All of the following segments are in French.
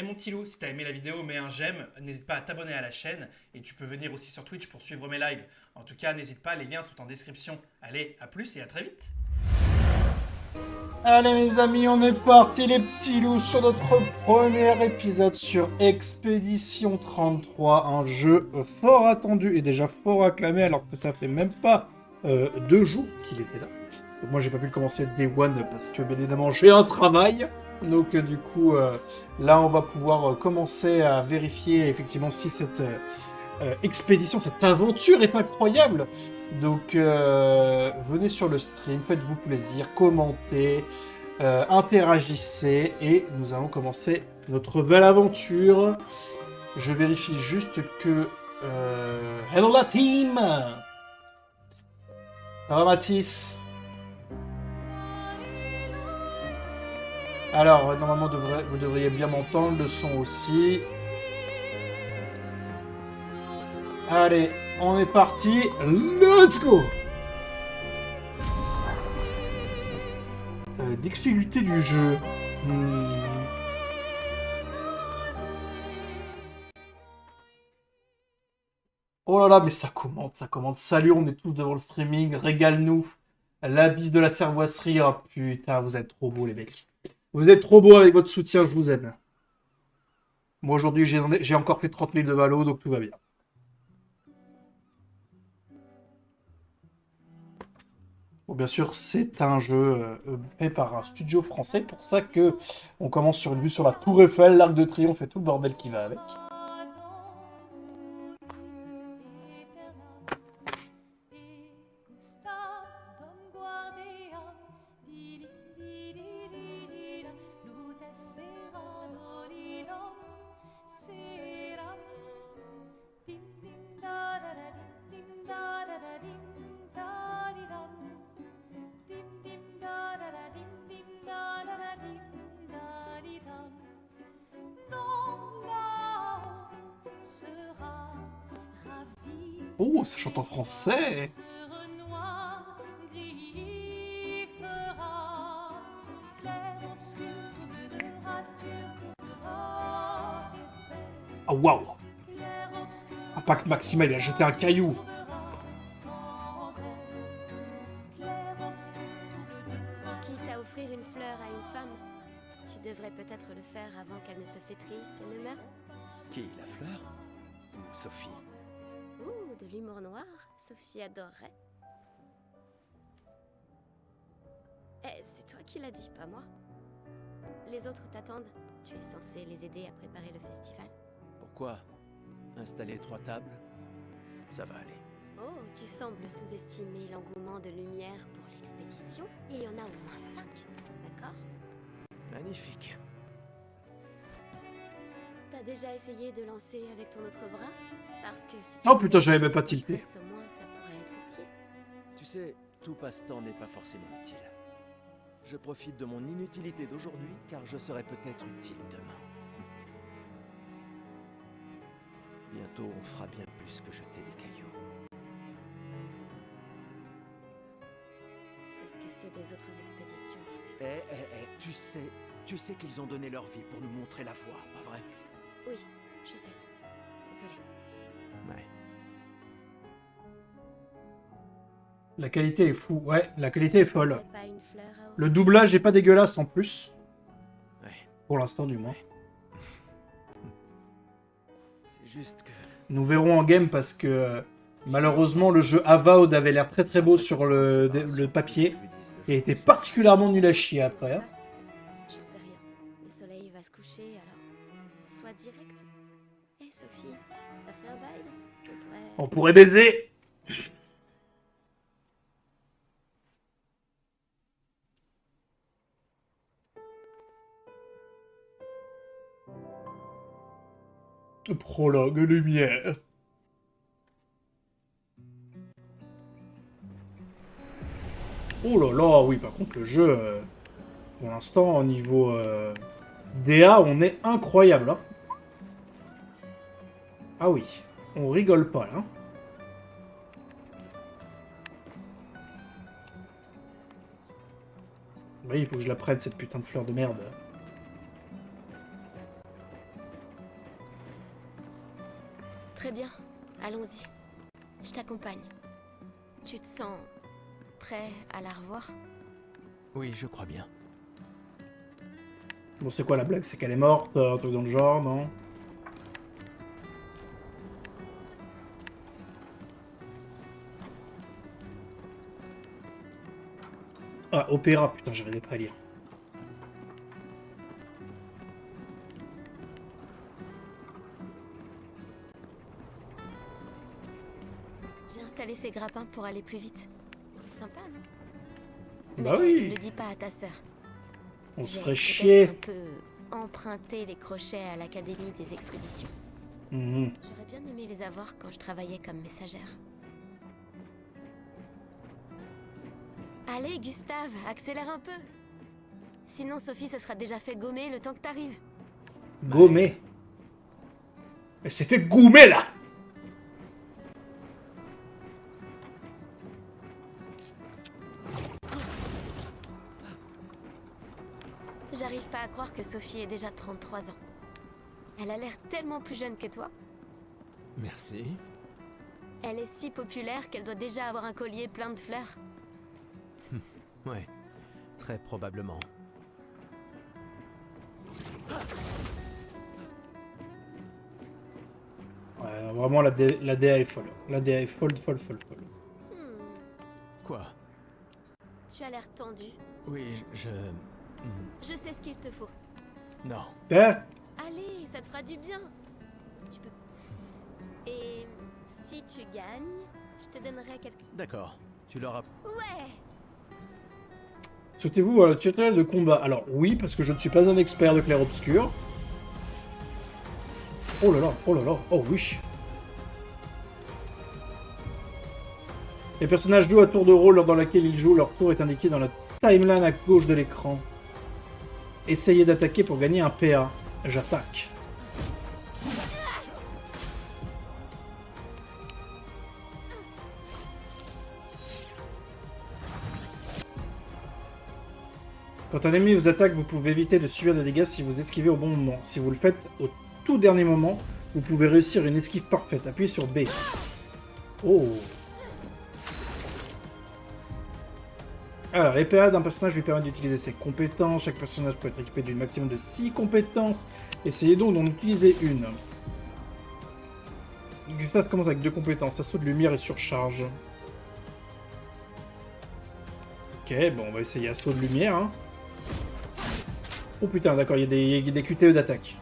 Et mon petit loup, si t'as aimé la vidéo, mets un j'aime, n'hésite pas à t'abonner à la chaîne et tu peux venir aussi sur Twitch pour suivre mes lives. En tout cas, n'hésite pas, les liens sont en description. Allez, à plus et à très vite. Allez mes amis, on est parti les petits loups sur notre premier épisode sur Expédition 33, un jeu fort attendu et déjà fort acclamé alors que ça fait même pas 2 jours qu'il était là. Moi j'ai pas pu le commencer Day One parce que bien évidemment j'ai un travail. Donc du coup là on va pouvoir commencer à vérifier effectivement si cette expédition, cette aventure est incroyable. Donc venez sur le stream, faites-vous plaisir, commentez, interagissez et nous allons commencer notre belle aventure. Je vérifie juste que... Hello la team. Ça va Mathis? Alors, normalement, vous devriez bien m'entendre, le son aussi. Allez, on est parti. Let's go! Difficulté du jeu. Oh là là, mais ça commente, ça commente. Salut, on est tous devant le streaming. Régale-nous. La bise de la cervoiserie. Oh putain, vous êtes trop beaux, les mecs. Vous êtes trop beaux avec votre soutien, je vous aime. Moi, aujourd'hui, j'ai encore fait 30 000 de valo, donc tout va bien. Bon, bien sûr, c'est un jeu fait par un studio français. Pour ça que on commence sur une vue sur la Tour Eiffel, l'Arc de Triomphe et tout le bordel qui va avec. Oh, ça chante en français. Ah, waouh. Impact maximal, il a jeté un caillou. Quitte à offrir une fleur à une femme, tu devrais peut-être le faire avant qu'elle ne se flétrisse et ne meure. Qui, la fleur? Ou Sophie? Ouh, de l'humour noir, Sophie adorerait. Eh, c'est toi qui l'as dit, pas moi. Les autres t'attendent. Tu es censé les aider à préparer le festival. Pourquoi? Installer 3 tables? Ça va aller. Oh, tu sembles sous-estimer l'engouement de Lumière pour l'expédition. Il y en a au moins 5, d'accord? Magnifique. T'as déjà essayé de lancer avec ton autre bras? Parce que si tu Oh putain, pouvais j'avais lâcher même pas une tilté. tresse, au moins ça pourrait être utile. Tu sais, tout passe-temps n'est pas forcément utile. Je profite de mon inutilité d'aujourd'hui car je serai peut-être utile demain. Bientôt on fera bien plus que jeter des cailloux. C'est ce que ceux des autres expéditions disaient aussi. Tu sais qu'ils ont donné leur vie pour nous montrer la voie, pas vrai? Oui, je sais. Désolée. Ouais. La qualité est fou. Ouais, la qualité est folle. T'aurais pas une fleur à Le offrir? doublage est pas dégueulasse en plus. Ouais. Pour l'instant, du moins. C'est juste que... Nous verrons en game parce que malheureusement, le jeu Avowed avait l'air très très beau sur le papier et était particulièrement nul à chier après. Hein. J'en sais rien. Le soleil va se coucher, alors... Sois direct. Hé, Sophie, ça fait un bail. On pourrait baiser. Prologue lumière. Oh là là, oui, par contre, le jeu, pour l'instant, au niveau DA, on est incroyable. Hein. Ah oui, on rigole pas, là. Oui, il faut que je la prenne, cette putain de fleur de merde. Très bien, allons-y. Je t'accompagne. Tu te sens prêt à la revoir? Oui, je crois bien. Bon, c'est quoi la blague? C'est qu'elle est morte, un truc dans le genre, non? Ah, opéra, putain, j'arrivais pas à lire. J'ai installé ces grappins pour aller plus vite. Sympa, non? Bah Mais oui. ne le dis pas à ta sœur. On se J'ai ferait peut-être chier. un peu emprunté les crochets à l'Académie des expéditions. Mhm. J'aurais bien aimé les avoir quand je travaillais comme messagère. Allez, Gustave, accélère un peu. Sinon, Sophie se sera déjà fait gommer le temps que t'arrives. Gommé. Elle s'est fait goumer, là. J'arrive pas à croire que Sophie ait déjà 33 ans. Elle a l'air tellement plus jeune que toi. Merci. Elle est si populaire qu'elle doit déjà avoir un collier plein de fleurs. Ouais, très probablement. Ouais, non, vraiment, la DA est folle. La DA est folle, folle, folle, folle. Hmm, Quoi? tu as l'air tendu. Oui, Je sais ce qu'il te faut. Non. Hein? Allez, ça te fera du bien. Tu peux... Et si tu gagnes, je te donnerai quelque... D'accord. Tu l'auras... Ouais! Souhaitez-vous voir le tutoriel de combat? Alors, oui, parce que je ne suis pas un expert de clair-obscur. Oh là là, oh là là, oh oui. Les personnages jouent à tour de rôle dans laquelle ils jouent. Leur tour est indiqué dans la timeline à gauche de l'écran. Essayez d'attaquer pour gagner un PA. J'attaque. Quand un ennemi vous attaque, vous pouvez éviter de subir des dégâts si vous esquivez au bon moment. Si vous le faites au tout dernier moment, vous pouvez réussir une esquive parfaite. Appuyez sur B. Oh. Alors, les PA d'un personnage lui permettent d'utiliser ses compétences. Chaque personnage peut être équipé d'une maximum de 6 compétences. Essayez donc d'en utiliser une. Ça commence avec 2 compétences. Assaut de lumière et surcharge. Ok, bon, on va essayer assaut de lumière. Hein. Oh putain, d'accord, il y a des QTE d'attaque.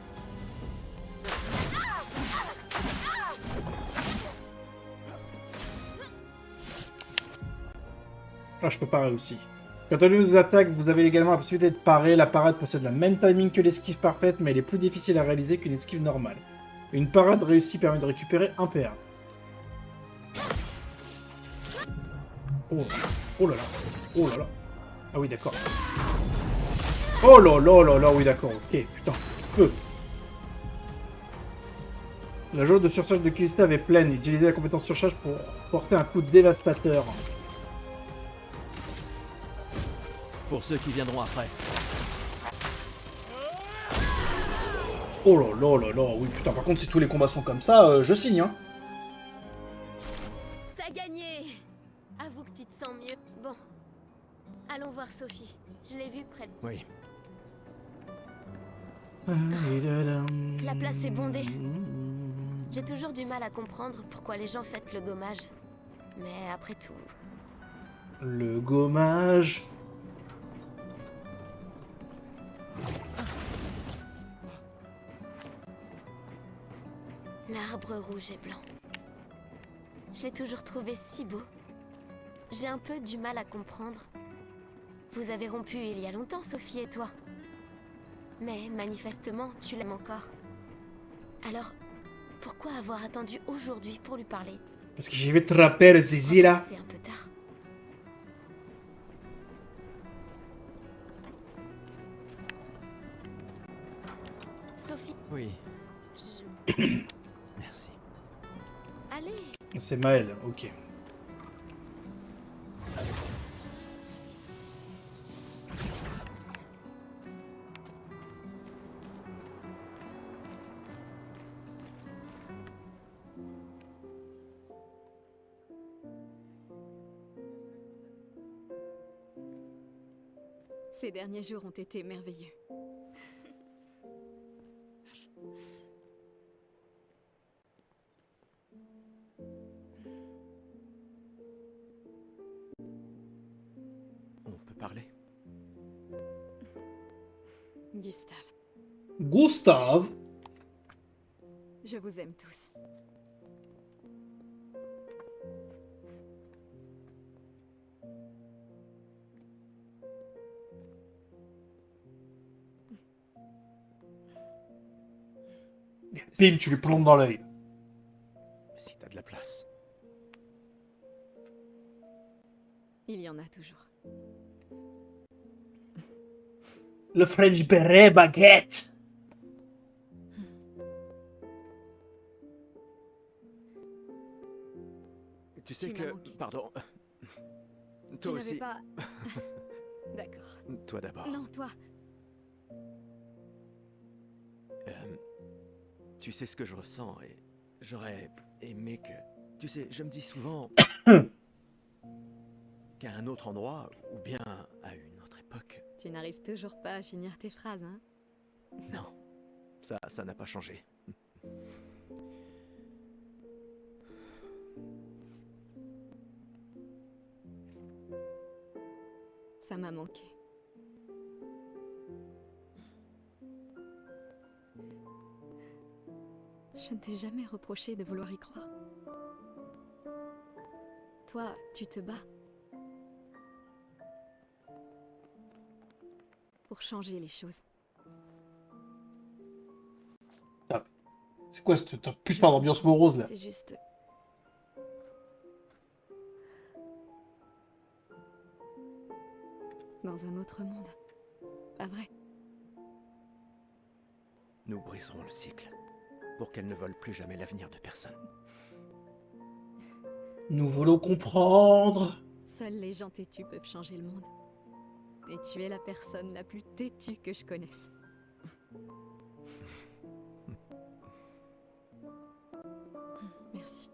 Ah, je peux parer aussi. Quand un ennemi vous attaque, vous avez également la possibilité de parer. La parade possède le même timing que l'esquive parfaite, mais elle est plus difficile à réaliser qu'une esquive normale. Une parade réussie permet de récupérer un PA. Oh, oh là là, oh là là. Ah oui, d'accord. Oh là là là là, oui d'accord, ok, putain, peu. La jauge de surcharge de Gustave est pleine. Utilisez la compétence surcharge pour porter un coup dévastateur. Pour ceux qui viendront après. Oh là là là là, oui putain, par contre si tous les combats sont comme ça, je signe hein. T'as gagné! Avoue que tu te sens mieux. Bon, allons voir Sophie. Je l'ai vue près de... Oui. La place est bondée. J'ai toujours du mal à comprendre pourquoi les gens fêtent le gommage. Mais après tout... Le gommage. L'arbre rouge et blanc. Je l'ai toujours trouvé si beau. J'ai un peu du mal à comprendre. Vous avez rompu il y a longtemps, Sophie et toi. Mais manifestement, tu l'aimes encore. Alors, pourquoi avoir attendu aujourd'hui pour lui parler? Parce que je vais te rappeler le zizi là. C'est un peu tard. Sophie, Oui. je... Merci. Allez, C'est Maël, ok. Ces derniers jours ont été merveilleux. On peut parler? Gustave, Gustave. je vous aime tous. Bim, tu lui plombes dans l'œil. Si t'as de la place. Il y en a toujours. Le French beret baguette. Tu sais Tu m'as que... manqué. Pardon. Tu Toi n'avais aussi. pas... D'accord. Toi d'abord. Non, toi. Tu sais ce que je ressens et j'aurais aimé que... Tu sais, je me dis souvent qu'à un autre endroit, ou bien à une autre époque. Tu n'arrives toujours pas à finir tes phrases, hein? Non, ça n'a pas changé. Ça m'a manqué. Je ne t'ai jamais reproché de vouloir y croire. Toi, tu te bats. Pour changer les choses. C'est quoi cette putain d'ambiance morose là? C'est juste... Dans un autre monde. Pas vrai? Nous briserons le cycle, pour qu'elle ne vole plus jamais l'avenir de personne. Nous voulons comprendre. Seuls les gens têtus peuvent changer le monde. Et tu es la personne la plus têtue que je connaisse. Merci.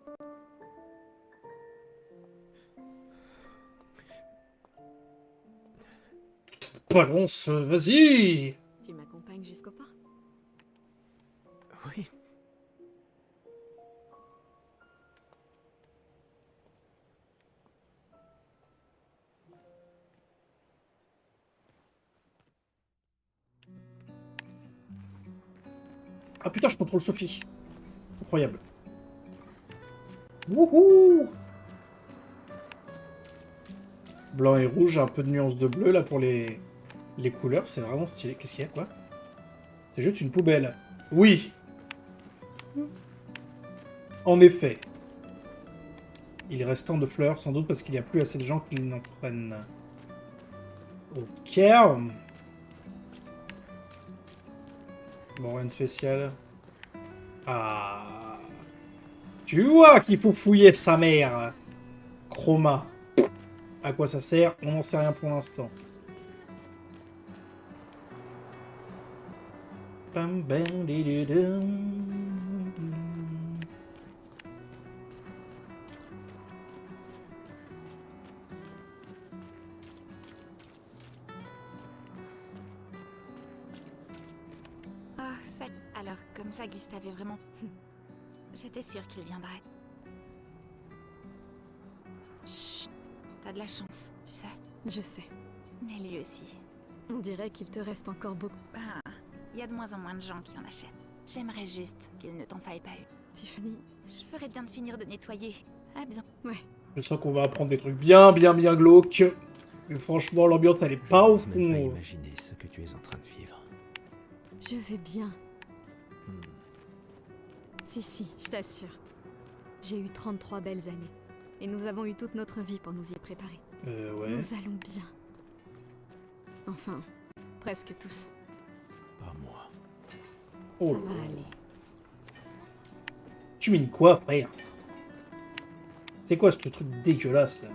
Balance, vas-y. Tu m'accompagnes jusqu'au port? Oui. Ah putain, je contrôle Sophie. Incroyable. Wouhou! Blanc et rouge, un peu de nuance de bleu là pour les couleurs, c'est vraiment stylé. Qu'est-ce qu'il y a, quoi? C'est juste une poubelle. Oui! En effet. Il reste tant de fleurs, sans doute parce qu'il n'y a plus assez de gens qui n'en prennent. Ok. Bon, rien de spécial. Ah. Tu vois qu'il faut fouiller sa mère. Chroma. À quoi ça sert? On n'en sait rien pour l'instant. Bam, bam, di, di, dum. Ah, ça... Alors, comme ça, Gustave est vraiment... J'étais sûre qu'il viendrait. Chut, t'as de la chance, tu sais. Je sais. Mais lui aussi. On dirait qu'il te reste encore beaucoup. Ben, il y a de moins en moins de gens qui en achètent. J'aimerais juste qu'il ne t'en faille pas une. Tiffany. Je ferais bien de finir de nettoyer. Ah bien. Ouais. Je sens qu'on va apprendre des trucs bien glauques. Mais franchement, l'ambiance, elle est pas au Je n'ose même pas fond. imaginer ce que tu es en train de vivre. Je vais bien. Hmm. Si, je t'assure. J'ai eu 33 belles années. Et nous avons eu toute notre vie pour nous y préparer. Ouais. Nous allons bien. Enfin, presque tous. Pas moi. Oh Ça là va là. aller. Tu mines quoi, frère? C'est quoi ce truc dégueulasse là?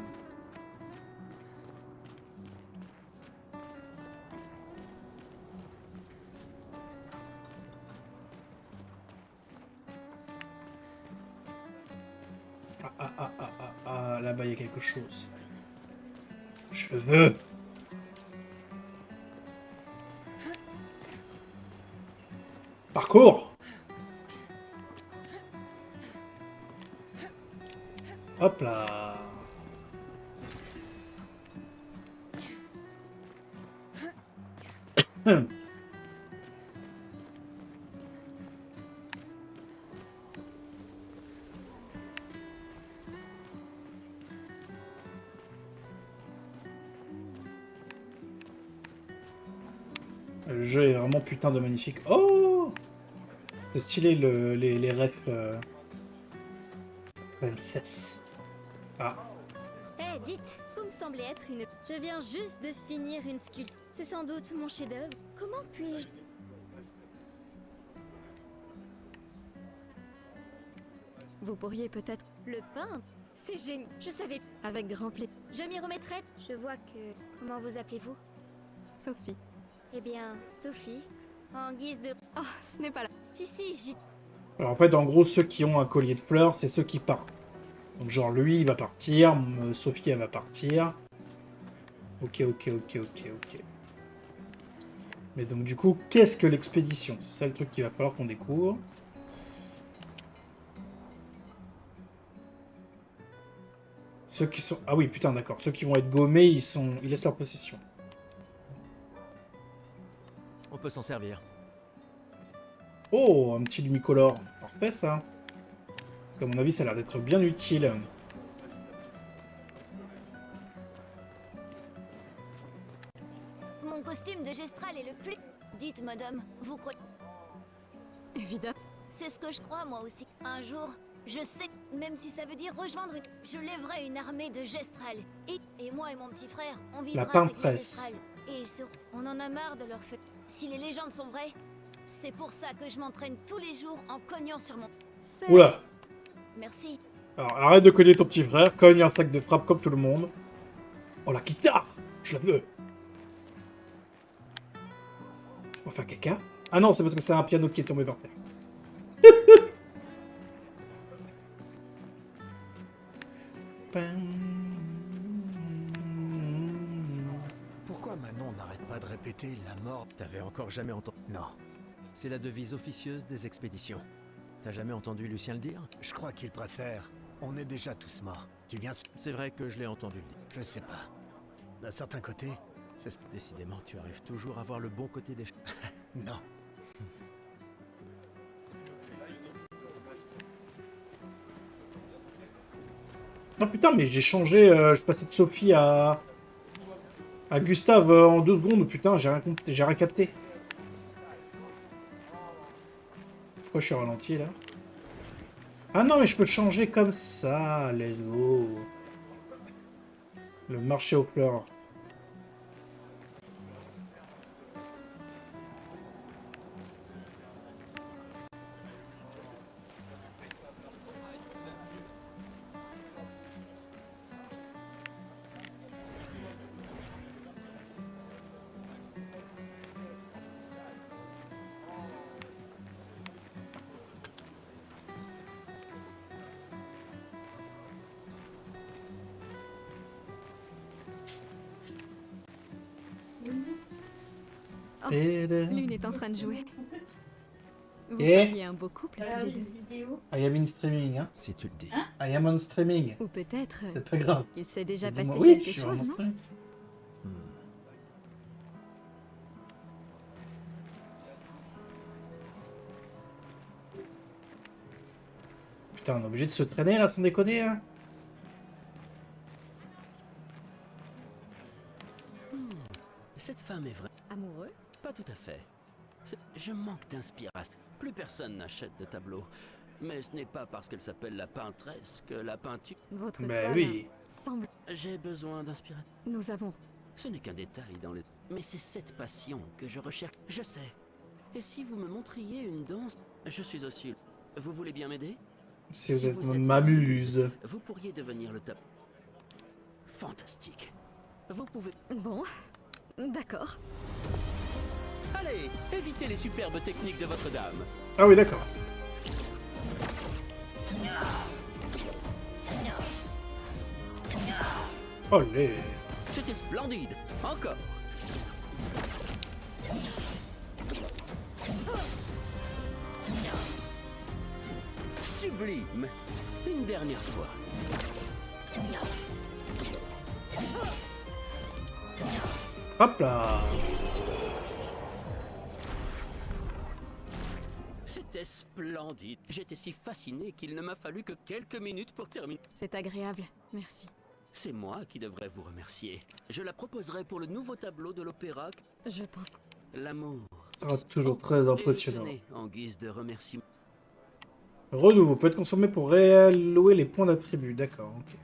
Là-bas il y a quelque chose. Je veux. Parcours. Hop là. Le jeu est vraiment putain de magnifique. Oh! C'est stylé les refs. Princess. Ah. Eh, dites, vous me semblez être une... Je viens juste de finir une sculpture. C'est sans doute mon chef-d'œuvre. Comment puis-je... Vous pourriez peut-être... Le peintre? C'est génial. Je savais... Avec grand plaisir. Je m'y remettrai. Je vois que... Comment vous appelez-vous? Sophie. Eh bien, Sophie. En guise de... Oh, ce n'est pas là. Si, j'y... Alors en fait, en gros, ceux qui ont un collier de fleurs, c'est ceux qui partent. Donc genre lui, il va partir, Sophie, elle va partir. Ok. Mais donc du coup, qu'est-ce que l'expédition? C'est ça le truc qu'il va falloir qu'on découvre. Ceux qui sont... Ah oui, putain, d'accord. Ceux qui vont être gommés, ils laissent leur possession. On peut s'en servir. Oh, un petit lumicolore. Parfait, ça. Parce qu'à mon avis, ça a l'air d'être bien utile. Mon costume de Gestral est le plus... Dites, madame, vous croyez... Évidemment. C'est ce que je crois, moi aussi. Un jour, je sais, même si ça veut dire rejoindre... Je lèverai une armée de Gestral. Et moi et mon petit frère, on vivra avec les peintresse. Gestral. Et on en a marre de leur fait. Si les légendes sont vraies, c'est pour ça que je m'entraîne tous les jours en cognant sur mon... Oula. Merci. Alors, arrête de cogner ton petit frère, cogne un sac de frappe comme tout le monde. Oh, la guitare! Je la veux! On va faire caca? Ah non, c'est parce que c'est un piano qui est tombé par terre. Pourquoi Manon n'arrête pas de répéter la mort? T'avais encore jamais entendu... Non, C'est la devise officieuse des expéditions. T'as jamais entendu Lucien le dire? je crois qu'il préfère. On est déjà tous morts. Tu viens... C'est vrai que je l'ai entendu le dire. Je sais pas. D'un certain côté, c'est... Décidément, tu arrives toujours à voir le bon côté des choses. Non. Oh putain, mais j'ai changé, je passais de Sophie à Gustave en 2 secondes. Putain, j'ai rien capté. Pourquoi je suis ralenti là? Ah non, mais je peux changer comme ça, let's go. Le marché aux fleurs. Oh, Et Lune est en train de jouer. Vous Et feriez un beau couple tous les deux. I am in streaming, hein. Si tu le dis. I am on streaming. Ou peut-être C'est pas grave. il s'est déjà passé Dis-moi, oui, je quelque suis en chose, non? stream. Putain, on est obligé de se traîner là, sans déconner, hein. Cette femme est vraie. Amoureux? Pas tout à fait. Je manque d'inspiration. Plus personne n'achète de tableaux. Mais ce n'est pas parce qu'elle s'appelle la peintresse que la peinture... Votre Ben toile oui. semble... J'ai besoin d'inspiration. Nous avons... Ce n'est qu'un détail dans le... Mais c'est cette passion que je recherche. Je sais. Et si vous me montriez une danse... Je suis aussi... Vous voulez bien m'aider? Si vous Si êtes vous êtes m'amuse. Vous pourriez devenir le top. Fantastique. Vous pouvez... Bon, d'accord. Allez, évitez les superbes techniques de votre dame. Ah oui, d'accord. Olé. C'était splendide. Encore. Sublime. Une dernière fois. Hop là. C'était splendide. J'étais si fasciné qu'il ne m'a fallu que quelques minutes pour terminer. C'est agréable, merci. C'est moi qui devrais vous remercier. Je la proposerai pour le nouveau tableau de l'opéra. Je pense. L'amour. Ah, toujours très Et impressionnant. tenez, en guise de remerciement. Renouveau peut être consommé pour réallouer les points d'attribut. D'accord, ok.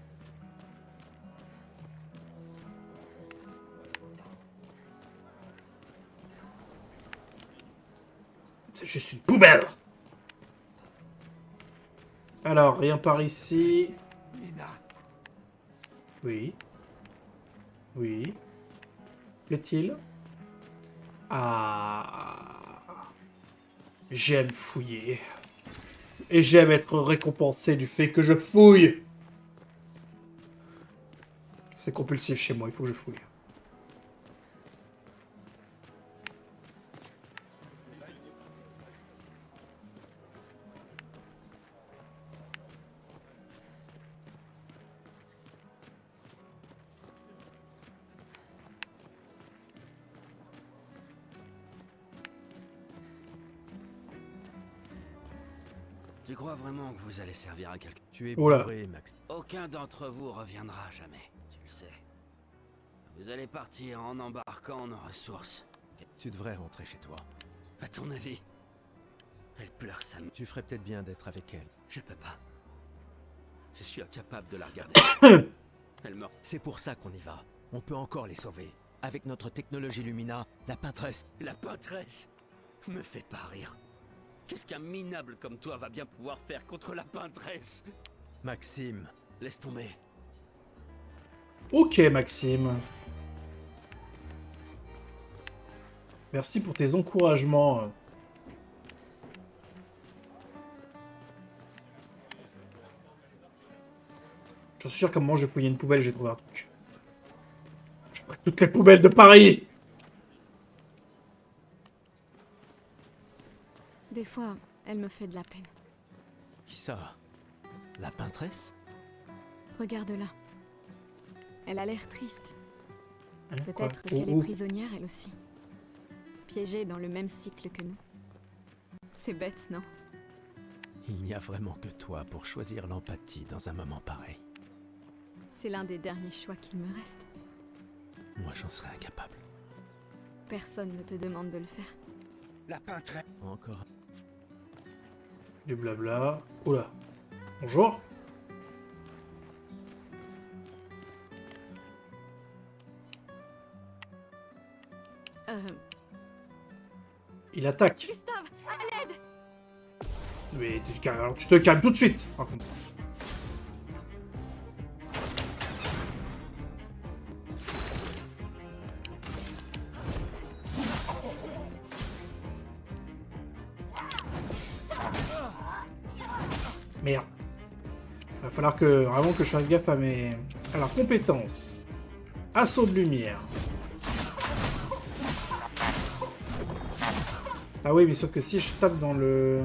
C'est juste une poubelle. Alors, rien par ici. Nina, Oui. Oui. Plaît-il? Ah. J'aime fouiller. Et j'aime être récompensé du fait que je fouille. C'est compulsif chez moi, il faut que je fouille. Tu crois vraiment que vous allez servir à quelqu'un? Tu es Oula. bourré, Max. Aucun d'entre vous reviendra jamais, tu le sais. Vous allez partir en embarquant nos ressources. Tu devrais rentrer chez toi. À ton avis, elle pleure sa mère. Tu ferais peut-être bien d'être avec elle. Je peux pas. Je suis incapable de la regarder. Elle meurt. C'est pour ça qu'on y va. On peut encore les sauver. Avec notre technologie Lumina, la peintresse. La peintresse me fait pas rire. Qu'est-ce qu'un minable comme toi va bien pouvoir faire contre la peintresse? Maxime, Laisse tomber. Ok, Maxime. Merci pour tes encouragements. Je suis sûr qu'à un moment, j'ai fouillé une poubelle, j'ai trouvé un truc. Je ferai toutes les poubelles de Paris. Des fois, elle me fait de la peine. qui ça? La peintresse? Regarde-la. Elle a l'air triste. Hein, quoi? Peut-être qu'elle Où? est prisonnière, elle aussi. Piégée dans le même cycle que nous. C'est bête, non? Il n'y a vraiment que toi pour choisir l'empathie dans un moment pareil. C'est l'un des derniers choix qu'il me reste. Moi, j'en serais incapable. Personne ne te demande de le faire. la peintresse. Encore. Du blabla. Oula. Bonjour. Il attaque. Gustave, à l'aide! Mais alors, tu te calmes tout de suite, par contre. Merde. Va falloir que vraiment que je fasse gaffe à mes... Alors, compétences. Assaut de lumière. Ah oui, mais sauf que si je tape dans le...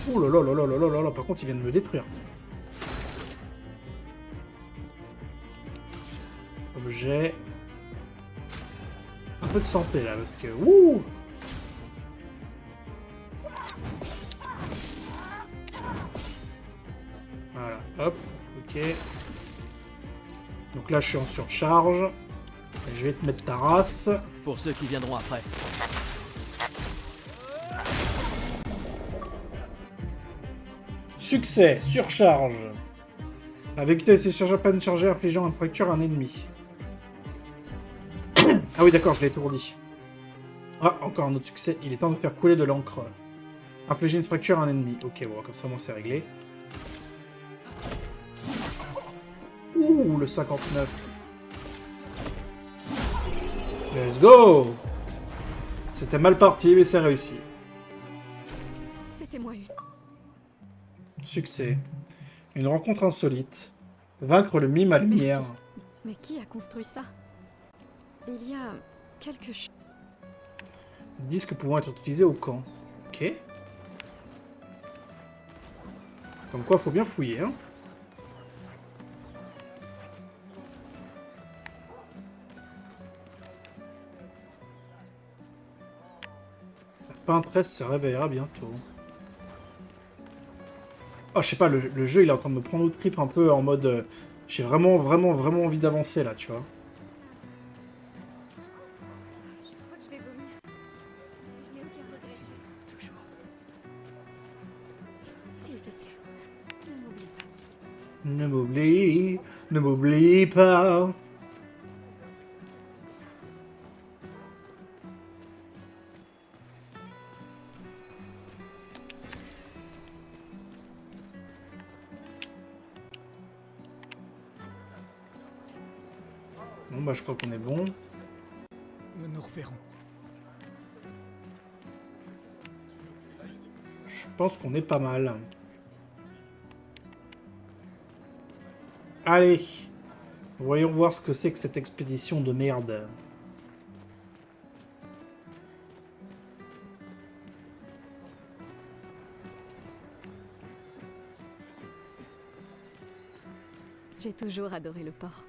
Ouh là là là là là là là là, par contre, il vient de me détruire. Objet. Un peu de santé là, parce que... Ouh! Voilà, hop, ok. Donc là, je suis en surcharge. Je vais te mettre ta race. Pour ceux qui viendront après. Succès, surcharge. Avec vitesse et surcharge à peine chargée, infligeant une fracture à un ennemi. Ah oui, d'accord, je l'ai étourdi. Ah, encore un autre succès. Il est temps de faire couler de l'encre. Infliger une fracture à un ennemi. Ok, bon, comme ça, moi, c'est réglé. Ouh, le 59. Let's go! C'était mal parti, mais c'est réussi. C'était moi une. Succès. Une rencontre insolite. Vaincre le mime à lumière. Merci. Mais qui a construit ça? Il y a quelque chose. Disques pouvant être utilisés au camp. Ok. Comme quoi, faut bien fouiller, hein. La peintresse se réveillera bientôt. Oh, je sais pas, le jeu, il est en train de me prendre au trip un peu en mode... j'ai vraiment, vraiment, vraiment envie d'avancer, là, tu vois. Je crois que je vais vomir. Je n'ai aucun regret. Toujours. S'il te plaît, ne m'oublie pas. Ne m'oublie pas. Bon, bah, je crois qu'on est bon. Nous nous reverrons. Je pense qu'on est pas mal. Allez. Voyons voir ce que c'est que cette expédition de merde. J'ai toujours adoré le port.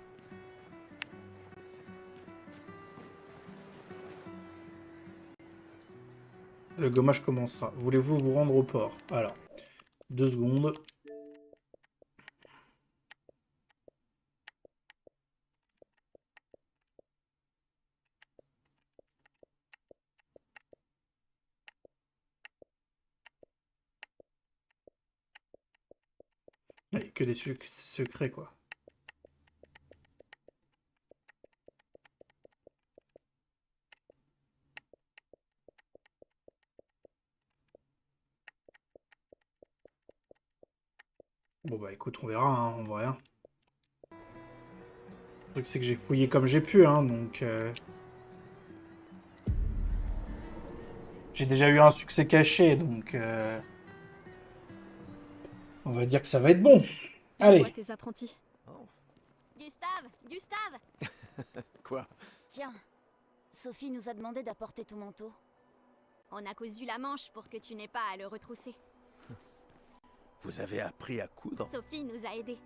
Le gommage commencera. Voulez-vous vous rendre au port? Alors, 2 secondes. Allez, que des secrets, quoi. Bon bah écoute, on verra, hein, en vrai. Hein. Le truc c'est que j'ai fouillé comme j'ai pu, hein, donc... J'ai déjà eu un succès caché, donc... On va dire que ça va être bon. Je vois Allez. tes apprentis. Oh, Gustave! Gustave! quoi? Tiens, Sophie nous a demandé d'apporter ton manteau. On a cousu la manche pour que tu n'aies pas à le retrousser. Vous avez appris à coudre? Sophie nous a aidés.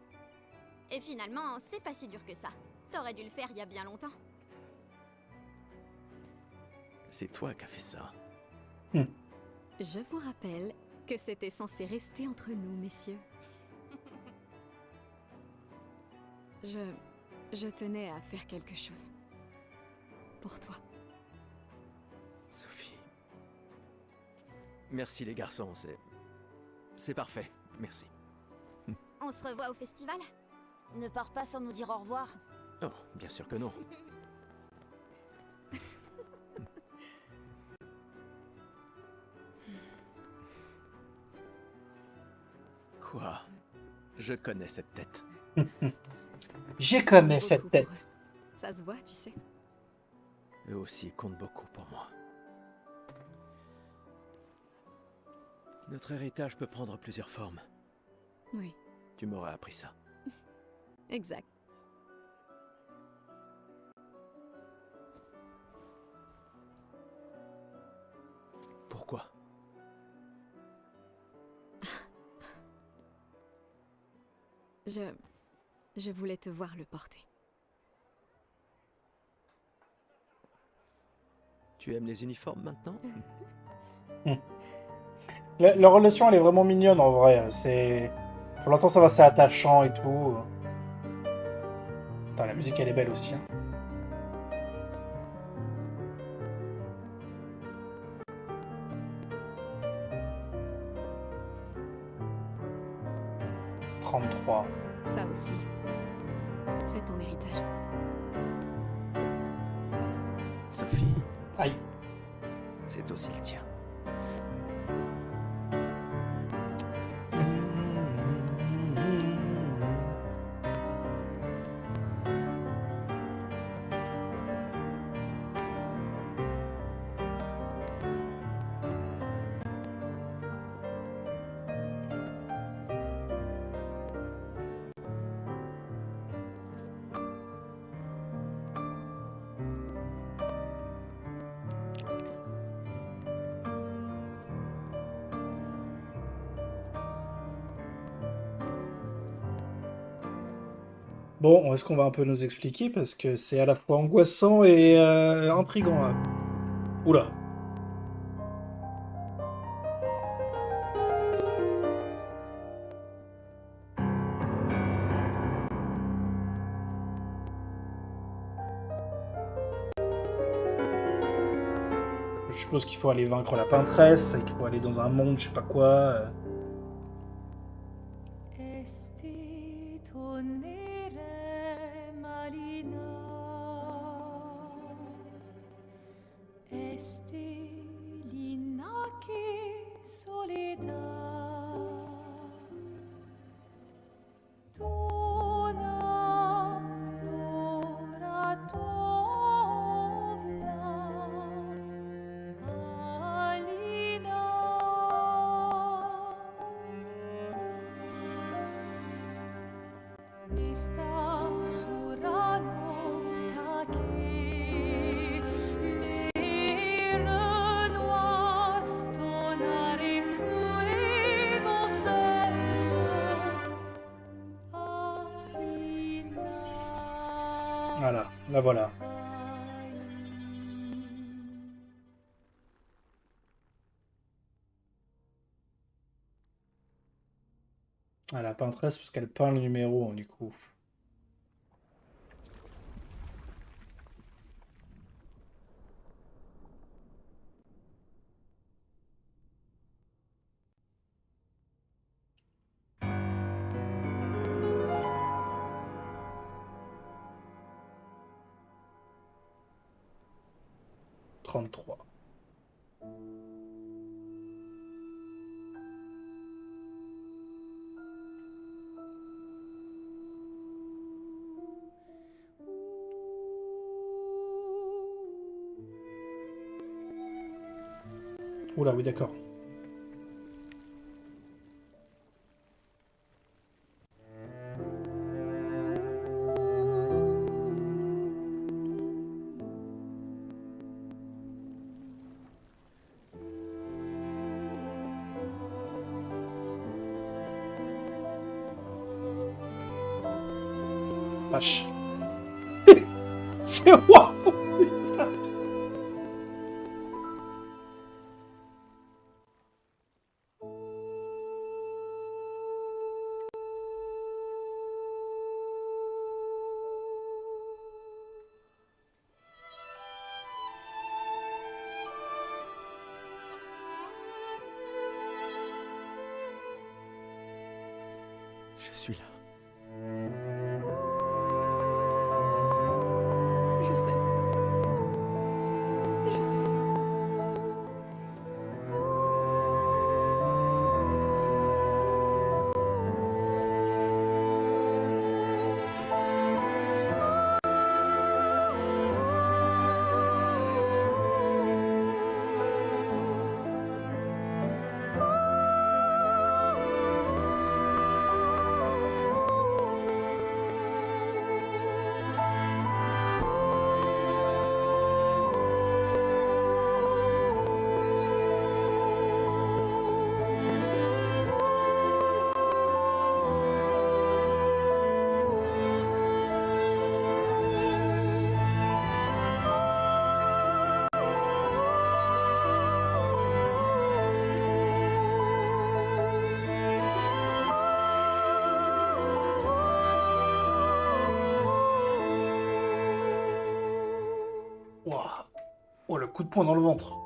Et finalement, c'est pas si dur que ça. T'aurais dû le faire il y a bien longtemps. C'est toi qui as fait ça. Je vous rappelle que c'était censé rester entre nous, messieurs. Je tenais à faire quelque chose. Pour toi. Sophie. Merci les garçons, c'est parfait, merci. On se revoit au festival? Ne pars pas sans nous dire au revoir. Oh, bien sûr que non. Quoi? Je connais cette tête. J'ai connais Beaucoup cette pour tête. eux. Ça se voit, tu sais. Eux aussi comptent beaucoup pour moi. Notre héritage peut prendre plusieurs formes. Oui, Tu m'aurais appris ça. exact. Pourquoi? Je voulais te voir le porter. Tu aimes les uniformes maintenant? Leur relation, elle est vraiment mignonne, en vrai. C'est... Pour l'instant, ça va, c'est attachant et tout. Putain, la musique, elle est belle aussi. Hein. « 33. Ça aussi. C'est ton héritage. Sophie, Aïe. c'est aussi le tien. Bon, est-ce qu'on va un peu nous expliquer? Parce que c'est à la fois angoissant et intriguant, là. Oula. Je suppose qu'il faut aller vaincre la peintresse, et qu'il faut aller dans un monde, je sais pas quoi. Voilà, la voilà. Ah, la peintresse, parce qu'elle peint le numéro, hein, du coup. « 33. Oula, oui, d'accord. Vache. C'est moi. Putain. Je suis là. Je sais. Je sais. Ouah. Oh, le coup de poing dans le ventre.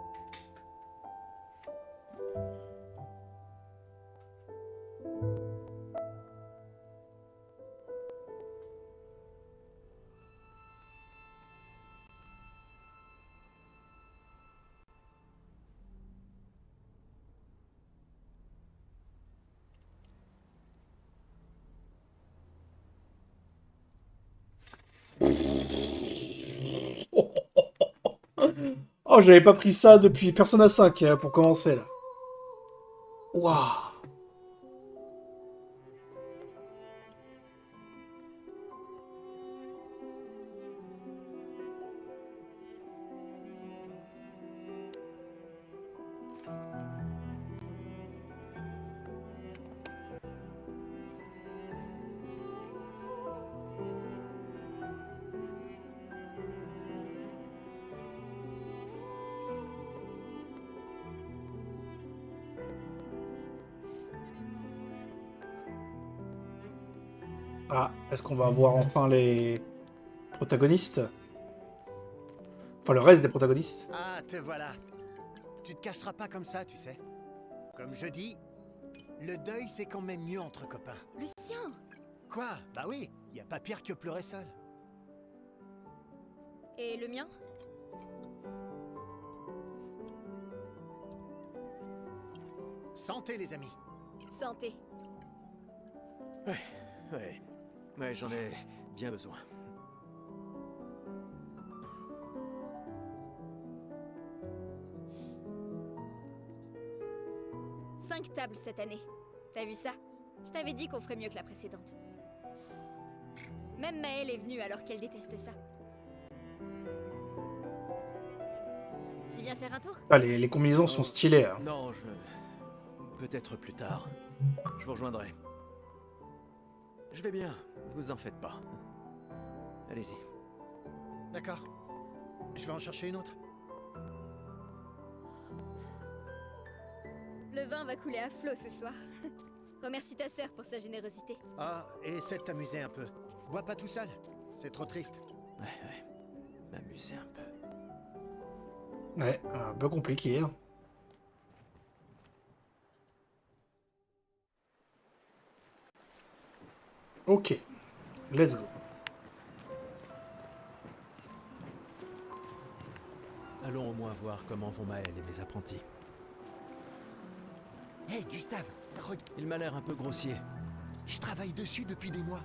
Oh, j'avais pas pris ça depuis Persona 5 pour commencer, là. Waouh. Ah, est-ce qu'on va voir enfin les protagonistes? Enfin, le reste des protagonistes. Ah, te voilà. Tu te cacheras pas comme ça, tu sais. Comme je dis, le deuil c'est quand même mieux entre copains. Lucien! Quoi? Bah oui, y a pas pire que pleurer seul. Et le mien? Santé les amis. Santé. Ouais, j'en ai bien besoin. Cinq tables cette année. T'as vu ça? Je t'avais dit qu'on ferait mieux que la précédente. Même Maëlle est venue alors qu'elle déteste ça. Tu viens faire un tour? Ah, les combinaisons sont stylées. Hein. Non, peut-être plus tard. Je vous rejoindrai. Je vais bien, vous en faites pas. Allez-y. D'accord. Je vais en chercher une autre. Le vin va couler à flot ce soir. Remercie ta sœur pour sa générosité. Ah, et essaie de t'amuser un peu. Bois pas tout seul. C'est trop triste. Ouais. M'amuser un peu. Ouais, un peu compliqué. Hein. Ok, let's go. Allons au moins voir comment vont Maël et mes apprentis. Hey Gustave, Il m'a l'air un peu grossier. je travaille dessus depuis des mois.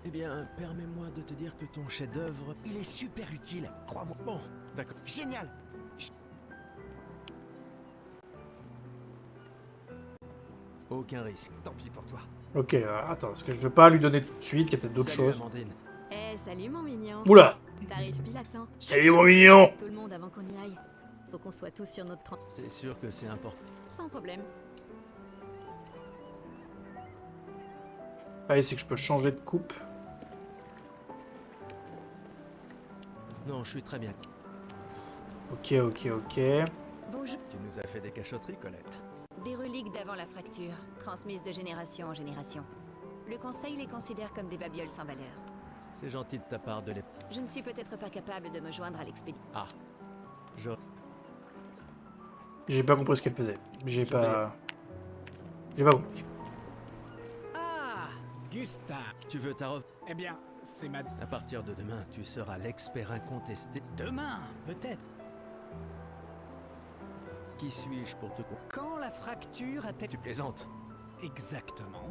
Eh bien, permets-moi de te dire que ton chef-d'œuvre... Il est super utile, crois-moi. Bon, d'accord. Génial. Aucun risque. Tant pis pour toi. Ok, attends, parce que je veux pas lui donner tout de suite, il y a peut-être d'autres Salut, choses. Amandine. Eh, salut mon mignon. Oula! T'arrives pile à temps. Salut mon mignon! Tout le monde avant qu'on y aille. Faut qu'on soit tous sur notre train. C'est sûr que c'est important. Sans problème. Ah, c'est que je peux changer de coupe. Non, je suis très bien. Ok. Bonjour. Tu nous as fait des cachotteries, Colette. Des reliques d'avant la fracture, transmises de génération en génération. Le Conseil les considère comme des babioles sans valeur. C'est gentil de ta part de les... Je ne suis peut-être pas capable de me joindre à l'expédition. Ah. J'ai pas compris ce qu'elle faisait. J'ai pas compris. Ah, Gustave. Tu veux ta Eh bien, c'est ma... À partir de demain, tu seras l'expert incontesté. Demain, peut-être. Qui suis-je pour te... Quand la fracture a-t-elle... Tu plaisantes. Exactement.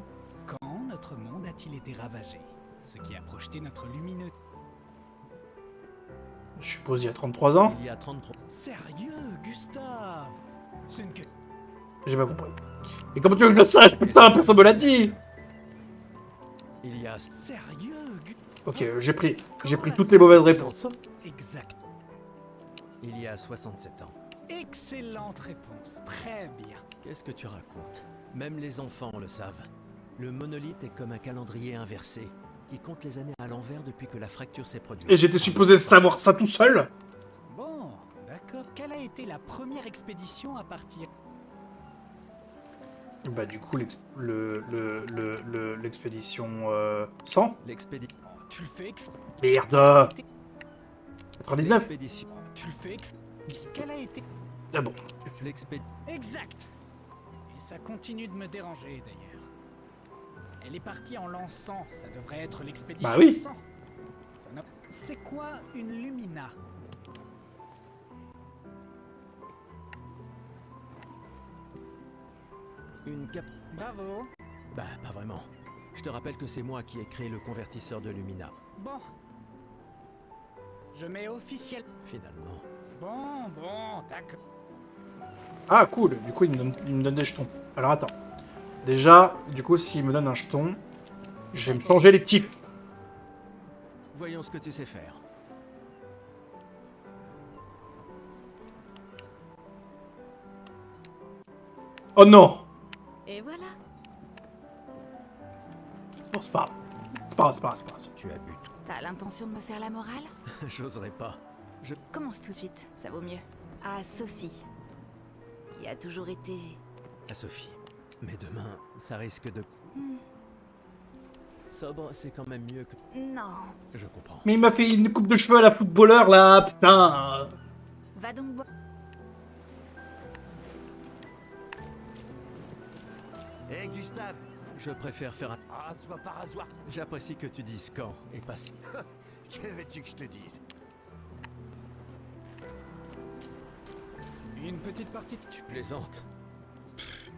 Quand notre monde a-t-il été ravagé? Ce qui a projeté notre lumineux... Je suppose il y a 33 ans. Il y a 33... Sérieux, Gustave? C'est une... J'ai pas compris. Et comment tu veux que je le sache? Putain, personne me l'a dit! Il y a... Sérieux, Ok, j'ai pris toutes les mauvaises réponses. Exact. Il y a 67 ans. Excellente réponse. Très bien. Qu'est-ce que tu racontes? Même les enfants le savent. Le monolithe est comme un calendrier inversé, qui compte les années à l'envers depuis que la fracture s'est produite. Et j'étais supposé savoir ça tout seul? Bon, d'accord. Quelle a été la première expédition à partir? Bah du coup, l'expédition 100? L'expédition... Tu le fais Merde! 99? L'expédition... Tu le fais Quelle a été? Ah bon. L'expédition... Exact. Et ça continue de me déranger d'ailleurs. Elle est partie en l'an 100, ça devrait être l'expédition Bah oui. 100. C'est quoi une Lumina? Une cap... Bravo. Bah, pas vraiment. Je te rappelle que c'est moi qui ai créé le convertisseur de Lumina. Bon. Je mets officiel. Finalement. Bon, d'accord. Ah cool, du coup il me donne des jetons. Alors attends. Déjà, du coup s'il me donne un jeton, je vais me changer les types. Voyons ce que tu sais faire. Oh non! Et voilà. Non, c'est pas grave. C'est pas grave. Tu as bu tout. T'as l'intention de me faire la morale? J'oserais pas. Commence tout de suite, ça vaut mieux. À Sophie, qui a toujours été... À Sophie. Mais demain, ça risque de... Sobre, c'est quand même mieux que... Non. Je comprends. Mais il m'a fait une coupe de cheveux à la footballeur là, putain. Va donc boire. Hé Gustave, Je préfère faire un... sois pas rasoir. J'apprécie que tu dises quand et pas si. Que veux-tu que je te dise? Une petite partie de... Tu plaisantes.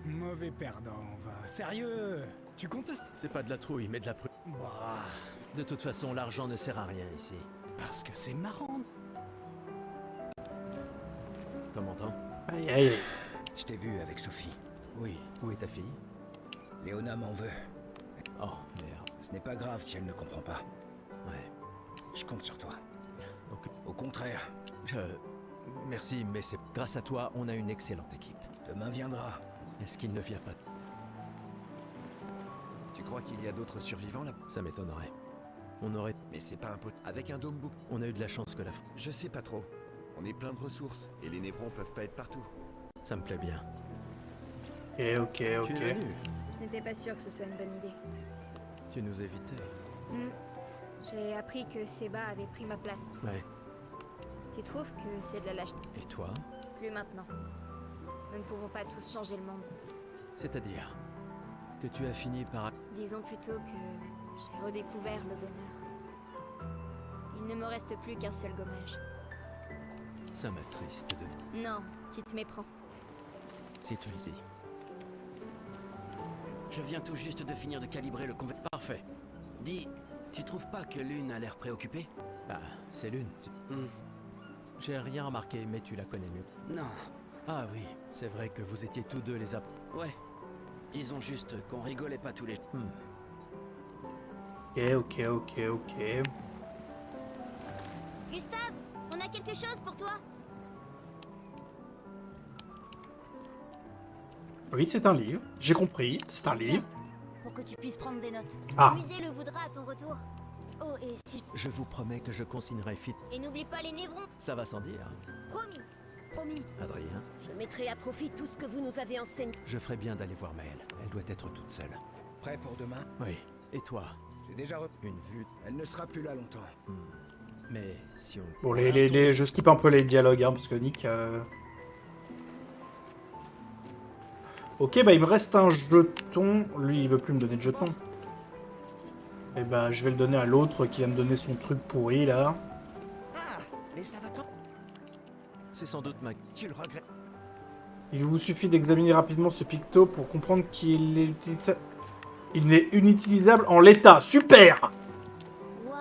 Mauvais perdant, va. Sérieux? Tu contestes? C'est pas de la trouille, mais de la pru... Bah, De toute façon, l'argent ne sert à rien ici. parce que c'est marrant. Commandant? Aïe aïe. Je t'ai vu avec Sophie. Oui. Où est ta fille? Léona m'en veut. Oh, merde. Ce n'est pas grave si elle ne comprend pas. Ouais. Je compte sur toi. Donc, Au contraire, Merci, mais c'est... Grâce à toi, on a une excellente équipe. demain viendra. Est-ce qu'il ne vient pas? Tu crois qu'il y a d'autres survivants là? Ça m'étonnerait. On aurait... Mais c'est pas impossible. Avec un dome book, On a eu de la chance que la... je sais pas trop. On est plein de ressources et les névrons peuvent pas être partout. Ça me plaît bien. Ok. Tu es venu. Je n'étais pas sûre que ce soit une bonne idée. Tu nous évitais. J'ai appris que Seba avait pris ma place. Ouais. Tu trouves que c'est de la lâcheté? Et toi? Plus maintenant. Nous ne pouvons pas tous changer le monde. C'est-à-dire que tu as fini par... Disons plutôt que j'ai redécouvert le bonheur. Il ne me reste plus qu'un seul gommage. Ça m'attriste de... Non, tu te méprends. Si tu le dis. Je viens tout juste de finir de calibrer le convertisseur. Parfait. Dis, tu trouves pas que Lune a l'air préoccupée? Bah, c'est l'une. J'ai rien remarqué, mais tu la connais mieux. Non. Ah oui, c'est vrai que vous étiez tous deux les Ouais. Disons juste qu'on rigolait pas tous les... Ok. Gustave, on a quelque chose pour toi. Oui, c'est un livre. J'ai compris, c'est un livre. Pour que tu puisses prendre des notes. Ah. Le musée le voudra à ton retour. Oh, et si... Je vous promets que je consignerai fit. Et n'oublie pas les névrons. Ça va sans dire. Promis. Promis. Adrien, Je mettrai à profit tout ce que vous nous avez enseigné. je ferai bien d'aller voir Maëlle. Elle doit être toute seule. Prêt pour demain? Oui. Et toi? J'ai déjà Une vue. Elle ne sera plus là longtemps. Mais si on... Bon, je skip un peu les dialogues, hein, parce que Nick... Ok, bah il me reste un jeton. Lui, il veut plus me donner de jeton. Et bah, je vais le donner à l'autre qui va me donner son truc pourri, là. Ah, mais ça va quand? C'est sans doute ma... Tu le regrettes? Il vous suffit d'examiner rapidement ce picto pour comprendre qu'il est utilisable. Il n'est inutilisable en l'état. Super! Waouh.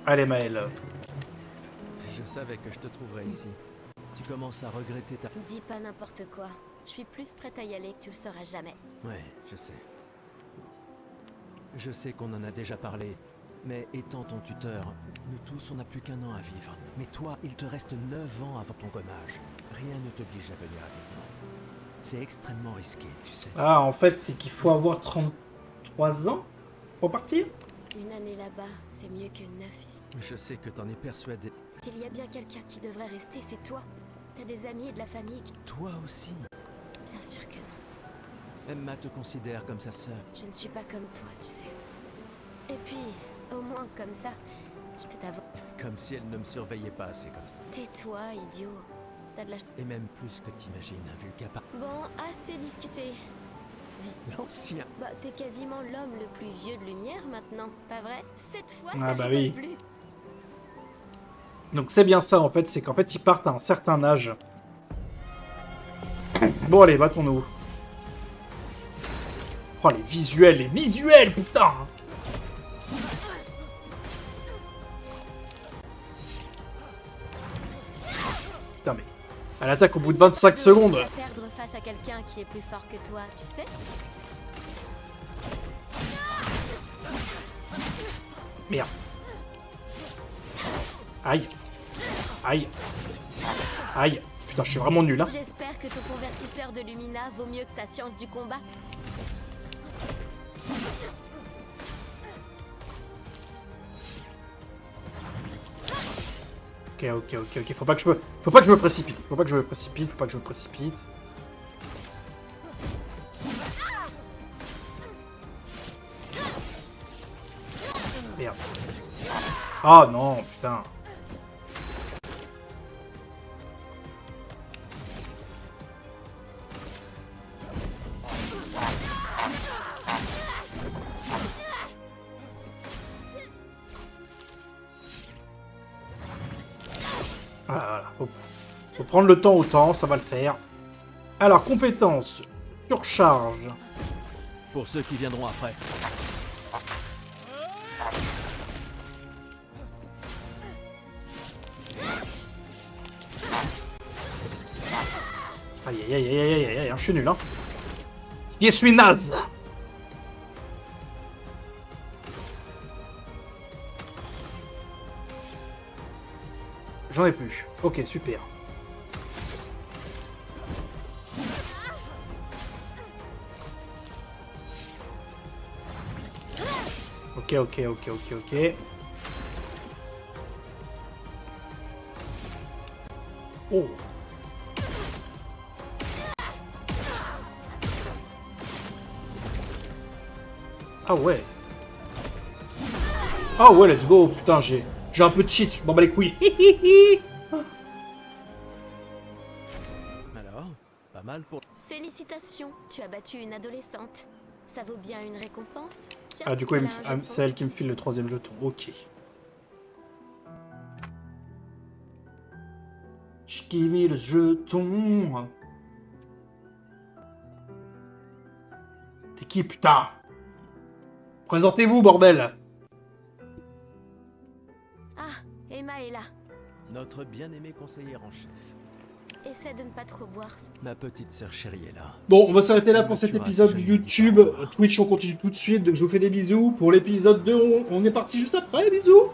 Allez, Maëlle. Je savais que je te trouverais ici. Tu commences à regretter ta... Dis pas n'importe quoi. Je suis plus prête à y aller que tu le sauras jamais. Ouais, je sais. Je sais qu'on en a déjà parlé, mais étant ton tuteur, nous tous, on n'a plus qu'un an à vivre. Mais toi, il te reste 9 ans avant ton gommage. Rien ne t'oblige à venir avec nous. C'est extrêmement risqué, tu sais. Ah, en fait, c'est qu'il faut avoir 33 ans pour partir? Une année là-bas, c'est mieux que 9 ici. Je sais que t'en es persuadé. S'il y a bien quelqu'un qui devrait rester, c'est toi. T'as des amis et de la famille qui... Toi aussi. Bien sûr que non. Emma te considère comme sa sœur. Je ne suis pas comme toi, tu sais. Et puis, au moins comme ça, je peux t'avoir... Comme si elle ne me surveillait pas assez comme ça. Tais-toi, idiot. T'as de la... Et même plus que t'imagines, vu qu'à part... Bon, assez discuté. L'ancien. Bah, t'es quasiment l'homme le plus vieux de lumière maintenant, pas vrai? Cette fois, Ah ça bah rigole oui. plus. Donc c'est bien ça, en fait, c'est qu'en fait, ils partent à un certain âge. Bon, allez, battons-nous. Oh, les visuels, putain! Putain, mais... Elle attaque au bout de 25 secondes. Tu vas perdre face à quelqu'un qui est plus fort que toi, tu sais? Merde. Aïe. Aïe. Aïe. Putain, je suis vraiment nul, hein. J'espère que ton convertisseur de Lumina vaut mieux que ta science du combat. Ok. Faut pas que je me précipite. Merde. Ah non, putain. Voilà, faut prendre le temps au temps, ça va le faire. Alors, compétences, surcharge. Pour ceux qui viendront après. Aïe, je suis nul, hein. Je suis naze. J'en ai plus. Ok, super. Ok. Oh. Ah ouais, let's go. Putain, j'ai un peu de cheat. Bon bah les couilles. Alors, pas mal pour... Félicitations, tu as battu une adolescente. Ça vaut bien une récompense? Tiens, Ah, du coup, voilà un jeton. c'est elle qui me file le 3e jeton. Ok. Give me le jeton. T'es qui, putain? Présentez-vous, bordel. Ah, Emma est là. Notre bien-aimé conseillère en chef. Essaie de ne pas trop boire. Ma petite sœur chérie est là. Bon, on va s'arrêter là pour Me cet tuera épisode si je lui dis YouTube. pas au revoir. Twitch, on continue tout de suite. Donc, je vous fais des bisous. Pour l'épisode 2, on est parti juste après. Bisous.